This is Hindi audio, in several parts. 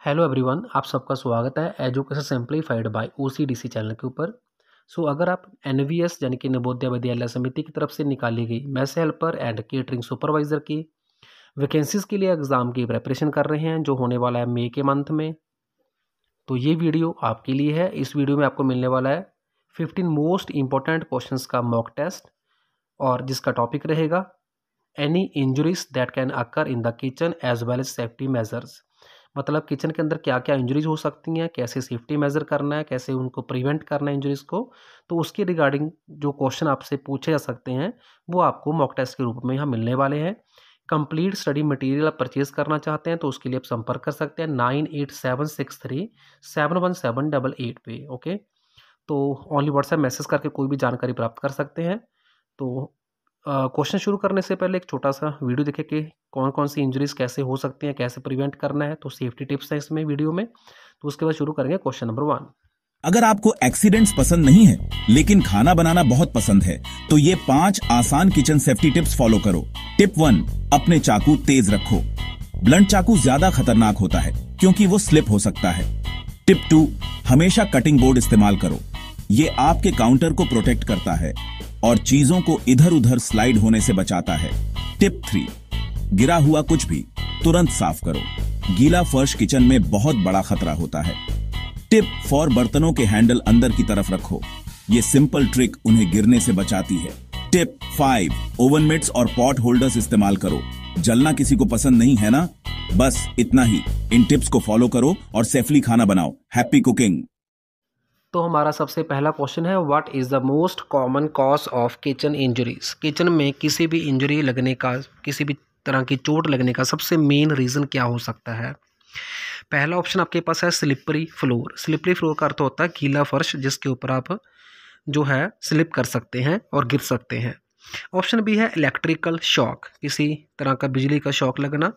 हेलो एवरीवन, आप सबका स्वागत है एजुकेशन सिंप्लीफाइड बाय ओसीडीसी चैनल के ऊपर। अगर आप एनवीएस यानी कि नवोदय विद्यालय समिति की तरफ से निकाली गई mess helper and catering supervisor की वैकेंसीज़ के लिए एग्ज़ाम की प्रिपरेशन कर रहे हैं जो होने वाला है मई के मंथ में, तो ये वीडियो आपके लिए है। इस वीडियो में आपको मिलने वाला है 15 मोस्ट इम्पॉर्टेंट क्वेश्चंस का मॉक टेस्ट और जिसका टॉपिक रहेगा any injuries that can occur in the kitchen as well as safety measures. मतलब किचन के अंदर क्या क्या इंजरीज हो सकती हैं, कैसे सेफ्टी मेजर करना है, कैसे उनको प्रिवेंट करना है इंजरीज को। तो उसके रिगार्डिंग जो क्वेश्चन आपसे पूछे जा सकते हैं वो आपको मॉक टेस्ट के रूप में यहाँ मिलने वाले हैं। कंप्लीट स्टडी मटेरियल आप परचेज करना चाहते हैं तो उसके लिए आप संपर्क कर सकते हैं 9876371788 पे। ओके, तो ओनली व्हाट्सएप मैसेज करके कोई भी जानकारी प्राप्त कर सकते हैं। तो क्वेश्चन शुरू करने से पहले एक छोटा सा वीडियो देखें कि कौन कौन सी इंजरीज कैसे हो सकती हैं, कैसे प्रिवेंट करना है। तो सेफ्टी टिप्स है इसमें वीडियो में। तो उसके बाद शुरू करेंगे क्वेश्चन नंबर 1। अगर आपको एक्सीडेंट्स पसंद नहीं है लेकिन खाना बनाना बहुत पसंद है तो ये 5 आसान किचन सेफ्टी टिप्स फॉलो करो। टिप 1, अपने चाकू तेज रखो। ब्लंट चाकू ज्यादा खतरनाक होता है क्योंकि वो स्लिप हो सकता है। टिप 2, हमेशा कटिंग बोर्ड इस्तेमाल करो। ये आपके काउंटर को प्रोटेक्ट करता है और चीजों को इधर उधर स्लाइड होने से बचाता है। टिप 3, गिरा हुआ कुछ भी तुरंत साफ करो। गीला फर्श किचन में बहुत बड़ा खतरा होता है। टिप 4, बर्तनों के हैंडल अंदर की तरफ रखो। ये सिंपल ट्रिक उन्हें गिरने से बचाती है। टिप 5, ओवन मिट्स और पॉट होल्डर्स इस्तेमाल करो। जलना किसी को पसंद नहीं है ना? बस इतना ही। इन टिप्स को फॉलो करो और सेफली खाना बनाओ। Happy cooking. तो हमारा सबसे पहला क्वेश्चन है, what is the most common cause of kitchen injuries. Kitchen में किसी भी इंजरी लगने का, किसी भी तरह की चोट लगने का सबसे मेन रीज़न क्या हो सकता है। पहला ऑप्शन आपके पास है स्लिपरी फ्लोर। स्लिपरी फ्लोर का अर्थ होता है गीला फर्श जिसके ऊपर आप जो है स्लिप कर सकते हैं और गिर सकते हैं। ऑप्शन बी है इलेक्ट्रिकल शॉक, किसी तरह का बिजली का शॉक लगना।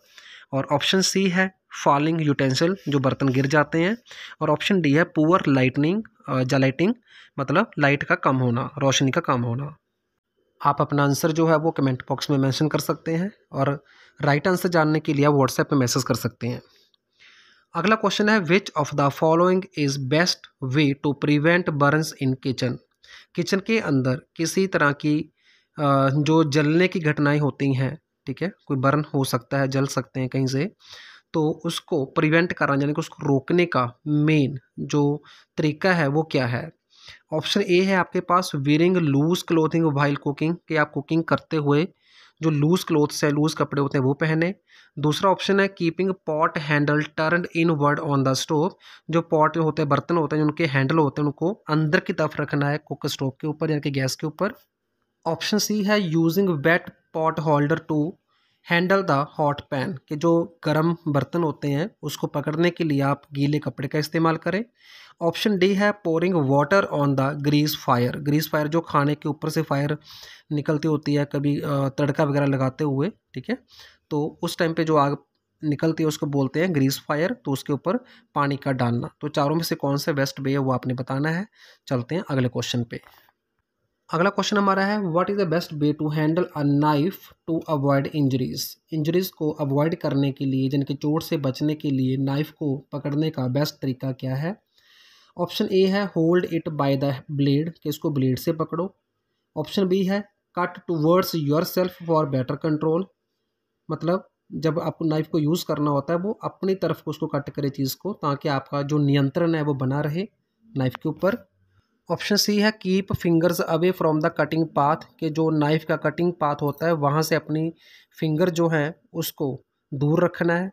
और ऑप्शन सी है फॉलिंग यूटेंसिल, जो बर्तन गिर जाते हैं। और ऑप्शन डी है पुअर लाइटनिंग या लाइटिंग, मतलब लाइट का कम होना, रोशनी का कम होना। आप अपना आंसर जो है वो कमेंट बॉक्स में मेंशन कर सकते हैं और राइट आंसर जानने के लिए आप व्हाट्सएप पे मैसेज कर सकते हैं। अगला क्वेश्चन है, which of the following is best way to prevent burns in kitchen. Kitchen के अंदर किसी तरह की जो जलने की घटनाएं होती हैं, ठीक है, कोई बर्न हो सकता है, जल सकते हैं कहीं से, तो उसको प्रिवेंट करना यानी कि उसको रोकने का मेन जो तरीका है वो क्या है। ऑप्शन ए है आपके पास wearing loose clothing while cooking, कि आप कुकिंग करते हुए जो लूज क्लोथ्स है, लूज कपड़े होते हैं वो पहने। दूसरा ऑप्शन है keeping pot handle turn inward on the stove, जो पॉट होते हैं, बर्तन होते हैं, जो उनके हैंडल होते हैं उनको अंदर की तरफ रखना है कुक स्टोव के ऊपर यानी कि गैस के ऊपर। ऑप्शन सी है using wet pot holder to handle the hot pan, कि जो गर्म बर्तन होते हैं उसको पकड़ने के लिए आप गीले कपड़े का इस्तेमाल करें। ऑप्शन डी है pouring water on the grease fire. Grease fire जो खाने के ऊपर से फायर निकलती होती है कभी तड़का वगैरह लगाते हुए, ठीक है, तो उस टाइम पे जो आग निकलती है उसको बोलते हैं ग्रीस फायर। तो उसके ऊपर पानी का डालना। तो चारों में से कौन सा बेस्ट वे है वो आपने बताना है। चलते हैं अगले क्वेश्चन पे। अगला क्वेश्चन हमारा है, what is the best way to handle a knife to avoid injuries. Injuries को अवॉइड करने के लिए, यानी कि चोट से बचने के लिए नाइफ को पकड़ने का बेस्ट तरीका क्या है। ऑप्शन ए है hold it by the blade, कि इसको ब्लेड से पकड़ो। ऑप्शन बी है cut towards your self for better control, मतलब जब आपको नाइफ को यूज़ करना होता है वो अपनी तरफ को उसको कट करे चीज़ को, ताकि आपका जो नियंत्रण है वो बना रहे नाइफ के ऊपर। ऑप्शन सी है keep fingers away from the cutting path, के जो नाइफ का कटिंग पाथ होता है वहाँ से अपनी फिंगर जो है उसको दूर रखना है।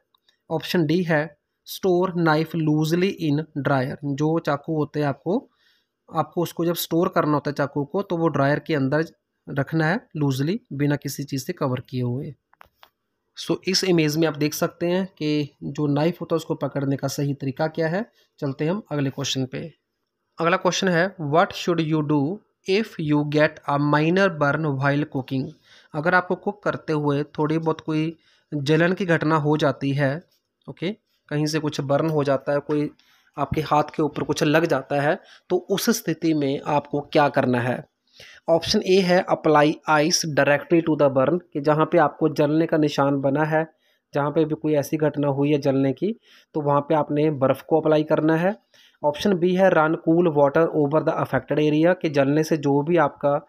ऑप्शन डी है स्टोर नाइफ लूजली इन ड्रायर, जो चाकू होते हैं आपको आपको उसको जब स्टोर करना होता है चाकू को तो वो ड्रायर के अंदर रखना है लूजली, बिना किसी चीज़ से कवर किए हुए। इस इमेज में आप देख सकते हैं कि जो नाइफ होता है उसको पकड़ने का सही तरीका क्या है। चलते हैं हम अगले क्वेश्चन पे। अगला क्वेश्चन है, what should you do if you get a minor burn while cooking. अगर आपको कुक करते हुए थोड़ी बहुत कोई जलन की घटना हो जाती है, ओके, कहीं से कुछ बर्न हो जाता है, कोई आपके हाथ के ऊपर कुछ लग जाता है, तो उस स्थिति में आपको क्या करना है। ऑप्शन ए है apply ice directly to the burn, कि जहाँ पे आपको जलने का निशान बना है जहाँ पे भी कोई ऐसी घटना हुई है जलने की, तो वहाँ पे आपने बर्फ़ को अप्लाई करना है। ऑप्शन बी है run cool water over the affected area, कि जलने से जो भी आपका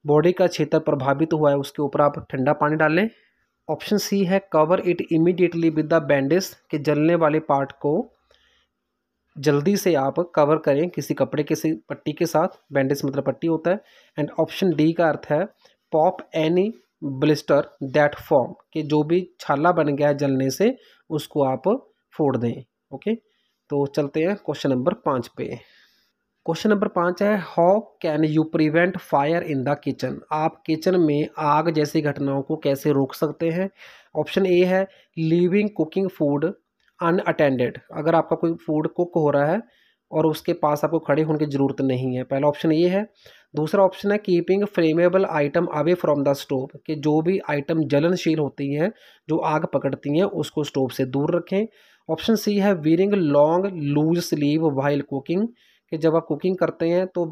बॉडी का क्षेत्र प्रभावित हुआ है उसके ऊपर आप ठंडा पानी डालें। ऑप्शन सी है cover it immediately with the bandage, कि जलने वाले पार्ट को जल्दी से आप कवर करें किसी कपड़े के से पट्टी के साथ, बैंडेज मतलब पट्टी होता है। एंड ऑप्शन डी का अर्थ है pop any blister that form, कि जो भी छाला बन गया है जलने से उसको आप फोड़ दें। ओके, तो चलते हैं क्वेश्चन नंबर 5 पे। क्वेश्चन नंबर 5 है how can you prevent fire in the kitchen, आप किचन में आग जैसी घटनाओं को कैसे रोक सकते हैं। ऑप्शन ए है लीविंग कुकिंग फूड अनअटेंडेड, अगर आपका कोई फूड कुक हो रहा है और उसके पास आपको खड़े होने की ज़रूरत नहीं है, पहला ऑप्शन ये है। दूसरा ऑप्शन है keeping flammable item away from the stove, कि जो भी आइटम जलनशील होती हैं जो आग पकड़ती हैं उसको स्टोव से दूर रखें। ऑप्शन सी है wearing long loose sleeve while cooking, कि जब आप कुकिंग करते हैं तो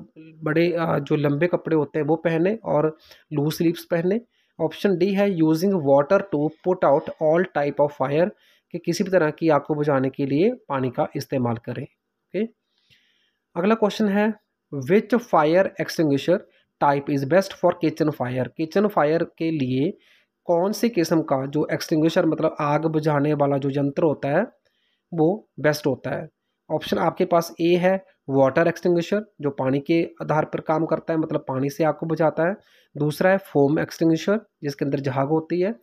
बड़े जो लंबे कपड़े होते हैं वो पहने और लूज स्लीव्स पहने। ऑप्शन डी है using water to put out all type of fire, कि किसी भी तरह की आग को बुझाने के लिए पानी का इस्तेमाल करें। ओके, अगला क्वेश्चन है which fire extinguisher type is best for kitchen fire, kitchen fire के लिए कौन सी किस्म का जो एक्सटिंग्विशर मतलब आग बुझाने वाला जो यंत्र होता है वो बेस्ट होता है। ऑप्शन आपके पास ए है वाटर एक्सटिंग्विशर, जो पानी के आधार पर काम करता है मतलब पानी से आग को बुझाता है। दूसरा है फोम एक्सटिंग्विशर जिसके अंदर झाग होती है।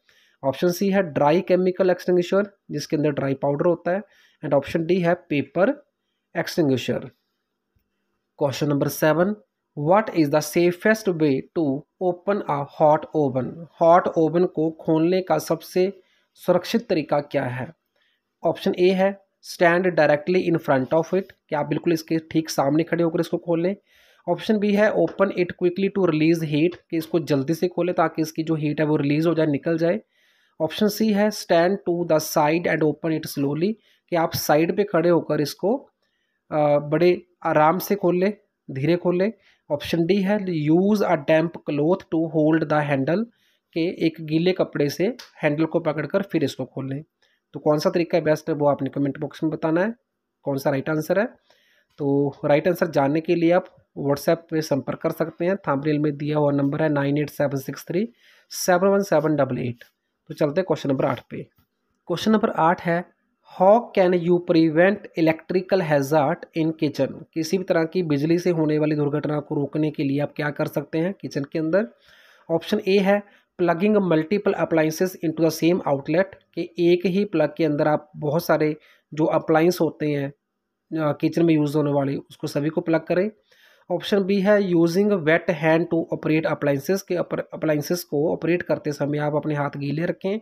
ऑप्शन सी है ड्राई केमिकल एक्सटिंग्विशर जिसके अंदर ड्राई पाउडर होता है। एंड ऑप्शन डी है paper extinguisher. Question number 7 what is the safest way to open a hot oven, hot oven को खोलने का सबसे सुरक्षित तरीका क्या है। ऑप्शन ए है stand directly in front of it, कि आप बिल्कुल इसके ठीक सामने खड़े होकर इसको खोल लें। ऑप्शन बी है open it quickly to release heat, कि इसको जल्दी से खोलें ताकि इसकी जो हीट है वो रिलीज हो जाए, निकल जाए। ऑप्शन सी है stand to the side and open it slowly, कि आप साइड पे खड़े होकर इसको बड़े आराम से खोल लें, धीरे खोल लें। ऑप्शन डी है use a damp cloth to hold the handle, के एक गीले कपड़े से हैंडल को पकड़कर फिर इसको खोल लें। तो कौन सा तरीका बेस्ट है वो आपने कमेंट बॉक्स में बताना है, कौन सा राइट आंसर है। तो राइट आंसर जानने के लिए आप व्हाट्सएप पे संपर्क कर सकते हैं, थंबनेल में दिया हुआ नंबर है 9876371788। तो चलते हैं क्वेश्चन नंबर 8 पे। क्वेश्चन नंबर 8 है how can you prevent electrical hazard in kitchen, किसी भी तरह की बिजली से होने वाली दुर्घटना को रोकने के लिए आप क्या कर सकते हैं किचन के अंदर। ऑप्शन ए है plugging multiple appliances into the same outlet, कि एक ही प्लग के अंदर आप बहुत सारे जो अप्लाइंस होते हैं किचन में यूज़ होने वाले उसको सभी को प्लग करें। ऑप्शन बी है using wet hand to operate appliances, के अप्लाइंसेस को ऑपरेट करते समय आप अपने हाथ गीले रखें।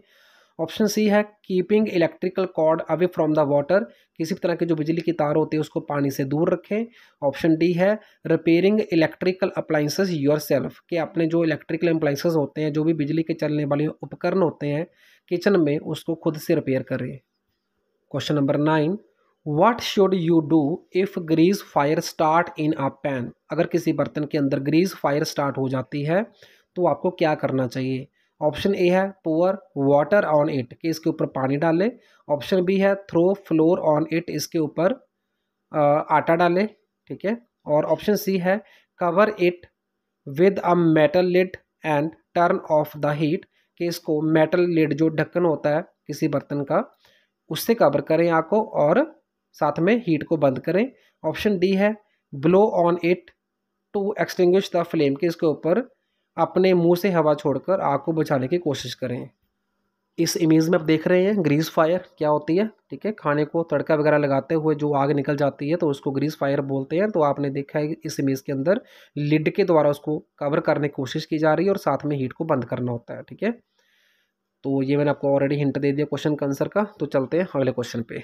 ऑप्शन सी है keeping electrical cord away from the water, किसी भी तरह के जो बिजली की तार होती है उसको पानी से दूर रखें। ऑप्शन डी है repairing electrical appliances your self, के अपने जो इलेक्ट्रिकल अप्लाइंसेस होते हैं जो भी बिजली के चलने वाले उपकरण होते हैं किचन में उसको खुद से रिपेयर करें। Question number 9 what should you do if grease fire start in a pan, अगर किसी बर्तन के अंदर ग्रीस फायर स्टार्ट हो जाती है तो आपको क्या करना चाहिए। ऑप्शन ए है पुअर वाटर ऑन इट, कि इसके ऊपर पानी डालें। ऑप्शन बी है थ्रो फ्लोर ऑन इट, इसके ऊपर आटा डालें, ठीक है। और ऑप्शन सी है cover it with a metal lid and turn off the heat, कि इसको मेटल लिड जो ढक्कन होता है किसी बर्तन का उससे कवर करें आग को और साथ में हीट को बंद करें। ऑप्शन डी है blow on it to extinguish the flame, के इसके ऊपर अपने मुंह से हवा छोड़कर आग को बुझाने की कोशिश करें। इस इमेज में आप देख रहे हैं ग्रीस फायर क्या होती है, ठीक है। खाने को तड़का वगैरह लगाते हुए जो आग निकल जाती है तो उसको ग्रीस फायर बोलते हैं। तो आपने देखा है इस इमेज के अंदर लिड के द्वारा उसको कवर करने की कोशिश की जा रही है और साथ में हीट को बंद करना होता है, ठीक है। तो ये मैंने आपको ऑलरेडी हिंट दे दिया क्वेश्चन का आंसर का। तो चलते हैं अगले क्वेश्चन पे।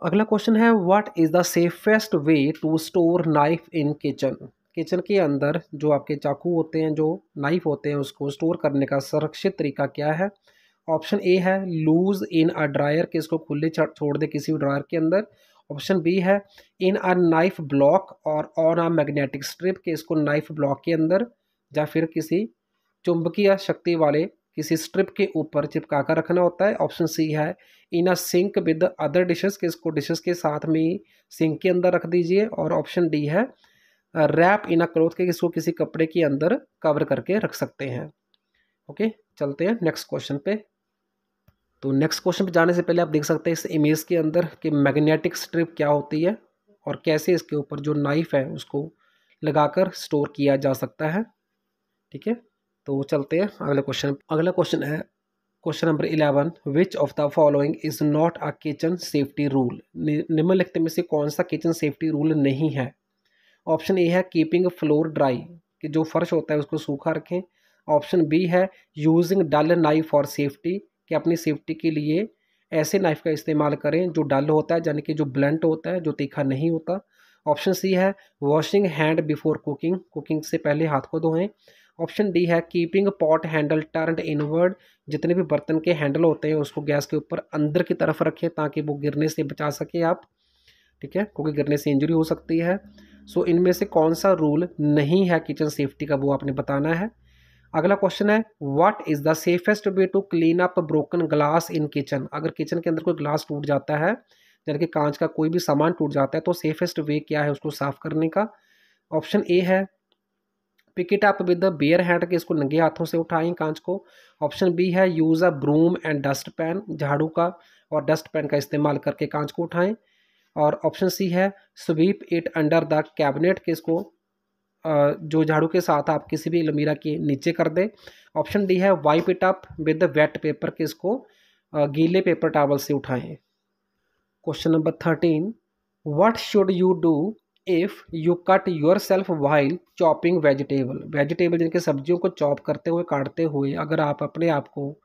अगला क्वेश्चन है what is the safest way to store knife in kitchen, kitchen के अंदर जो आपके चाकू होते हैं जो नाइफ होते हैं उसको स्टोर करने का सुरक्षित तरीका क्या है। ऑप्शन ए है लूज इन अ ड्रायर, कि इसको खुले छोड़ दे किसी भी ड्रायर के अंदर। ऑप्शन बी है इन अ नाइफ ब्लॉक और ऑन अ मैग्नेटिक स्ट्रिप, के इसको नाइफ ब्लॉक के अंदर या फिर किसी चुंबकीय शक्ति वाले किसी स्ट्रिप के ऊपर चिपका कर रखना होता है। ऑप्शन सी है इन अ सिंक विद अदर डिशेस, कि इसको डिशेस के साथ में सिंक के अंदर रख दीजिए। और ऑप्शन डी है रैप इन अ क्लॉथ, के इसको किसी कपड़े के अंदर कवर करके रख सकते हैं। ओके, चलते हैं नेक्स्ट क्वेश्चन पे। तो नेक्स्ट क्वेश्चन पे जाने से पहले आप देख सकते हैं इस इमेज के अंदर कि मैग्नेटिक स्ट्रिप क्या होती है और कैसे इसके ऊपर जो नाइफ है उसको लगाकर स्टोर किया जा सकता है। ठीक है, तो चलते हैं अगले क्वेश्चन। अगला क्वेश्चन है question number 11, which of the following is not a kitchen safety rule. निम्नलिखित में से कौन सा किचन सेफ्टी रूल नहीं है। ऑप्शन ए है कीपिंग फ्लोर ड्राई, कि जो फर्श होता है उसको सूखा रखें। ऑप्शन बी है using dull knife for safety, कि अपनी सेफ्टी के लिए ऐसे नाइफ का इस्तेमाल करें जो डल होता है, यानी कि जो ब्लंट होता है, जो तीखा नहीं होता। ऑप्शन सी है washing hand before cooking, cooking से पहले हाथ को धोएं। ऑप्शन डी है keeping pot handle turned inward, जितने भी बर्तन के हैंडल होते हैं उसको गैस के ऊपर अंदर की तरफ रखें ताकि वो गिरने से बचा सके आप। ठीक है, क्योंकि गिरने से इंजरी हो सकती है। सो इनमें से कौन सा रूल नहीं है किचन सेफ्टी का, वो आपने बताना है। अगला क्वेश्चन है what is the safest way to clean up broken glass in kitchen. अगर किचन के अंदर कोई ग्लास टूट जाता है, यानी कि कांच का कोई भी सामान टूट जाता है, तो सेफेस्ट वे क्या है उसको साफ करने का। ऑप्शन ए है pick it up with the bare hand, के इसको नंगे हाथों से उठाएं कांच को। ऑप्शन बी है use a broom and dust pan, झाड़ू का और डस्ट पैन का इस्तेमाल करके कांच को उठाएं। और ऑप्शन सी है sweep it under the cabinet, के इसको जो झाड़ू के साथ आप किसी भी अलमीरा के नीचे कर दें। ऑप्शन डी है wipe it up with the wet paper, के इसको गीले पेपर टॉवल से उठाएं। Question number 13, what should you do if you cut yourself while chopping vegetable. Vegetable जिनके सब्जियों को चॉप करते हुए काटते हुए अगर आप अपने आप को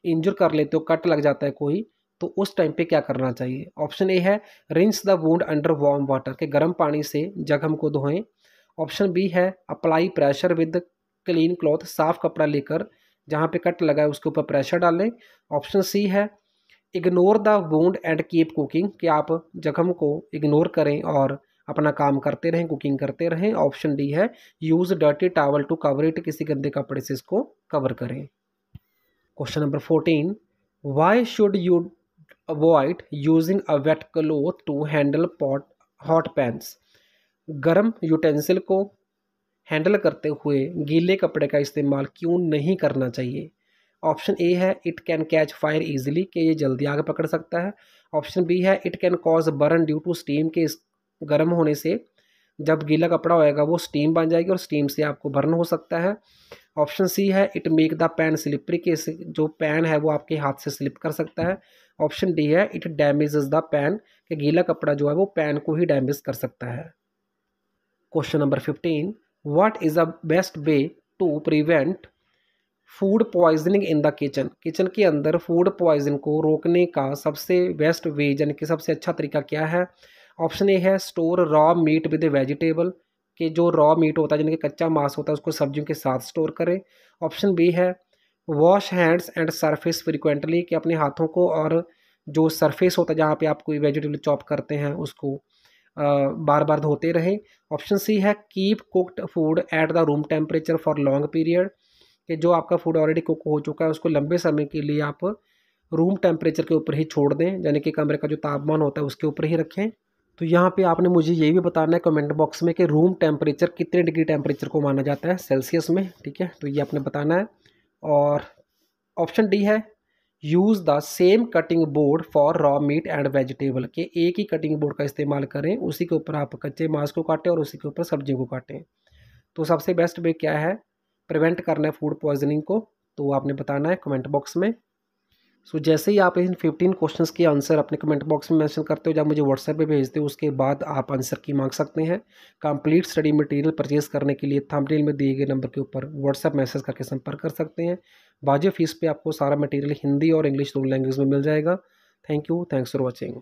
इंजर कर लेते हो, कट लग जाता है कोई, तो उस टाइम पे क्या करना चाहिए। ऑप्शन ए है rinse the wound under warm water, के गर्म पानी से जख्म को धोएं। ऑप्शन बी है apply pressure with clean cloth, साफ कपड़ा लेकर जहाँ पे कट लगा है उसके ऊपर प्रेशर डालें। ऑप्शन सी है ignore the wound and keep cooking, कि आप जख्म को इग्नोर करें और अपना काम करते रहें, कुकिंग करते रहें। ऑप्शन डी है use dirty towel to cover it, किसी गंदे कपड़े से इसको कवर करें। Question number 14, why should you avoid using a wet cloth to handle pot hot pans. गर्म यूटेंसिल को हैंडल करते हुए गीले कपड़े का इस्तेमाल क्यों नहीं करना चाहिए। ऑप्शन ए है it can catch fire easily, कि ये जल्दी आग पकड़ सकता है। ऑप्शन बी है it can cause burn due to steam, के इस गर्म होने से जब गीला कपड़ा होएगा वो स्टीम बन जाएगी और स्टीम से आपको बर्न हो सकता है। ऑप्शन सी है it make the pan slippery, के जो पैन है वो आपके हाथ से स्लिप कर सकता है। ऑप्शन डी है इट डैमेजेस द पैन, कि गीला कपड़ा जो है वो पैन को ही डैमेज कर सकता है। Question number 15, what is the best way to prevent food poisoning in the kitchen. Kitchen के अंदर फूड पॉइजन को रोकने का सबसे बेस्ट वे, यानी कि सबसे अच्छा तरीका क्या है। ऑप्शन ए है store raw meat with vegetable, कि जो रॉ मीट होता है यानी कि कच्चा मांस होता है उसको सब्जियों के साथ स्टोर करें। ऑप्शन बी है wash hands and surface frequently, कि अपने हाथों को और जो सरफेस होता है जहाँ पे आप कोई वेजिटेबल चॉप करते हैं उसको बार बार धोते रहें। ऑप्शन सी है keep cooked food at the room temperature for long period, कि जो आपका फूड ऑलरेडी कुक हो चुका है उसको लंबे समय के लिए आप रूम टेम्परेचर के ऊपर ही छोड़ दें, यानी कि कमरे का जो तापमान होता है उसके ऊपर ही रखें। तो यहाँ पे आपने मुझे ये भी बताना है कमेंट बॉक्स में कि रूम टेम्परेचर कितने डिग्री टेम्परेचर को माना जाता है सेल्सियस में। ठीक है, तो ये आपने बताना है। और ऑप्शन डी है use the same cutting board for raw meat and vegetable, के एक ही कटिंग बोर्ड का इस्तेमाल करें, उसी के ऊपर आप कच्चे मांस को काटें और उसी के ऊपर सब्जियों को काटें। तो सबसे बेस्ट वे क्या है प्रिवेंट करना है फूड पॉइजनिंग को, तो आपने बताना है कमेंट बॉक्स में। सो जैसे ही आप इन 15 क्वेश्चंस के आंसर अपने कमेंट बॉक्स में मेंशन करते हो, जब मुझे व्हाट्सएप पे भेजते हो उसके बाद आप आंसर की मांग सकते हैं। कंप्लीट स्टडी मटेरियल परचेज करने के लिए थंबनेल में दिए गए नंबर के ऊपर व्हाट्सएप मैसेज करके संपर्क कर सकते हैं। वाजिब फीस पे आपको सारा मटेरियल हिंदी और इंग्लिश दोनों लैंग्वेज में मिल जाएगा। Thank you, thanks for watching.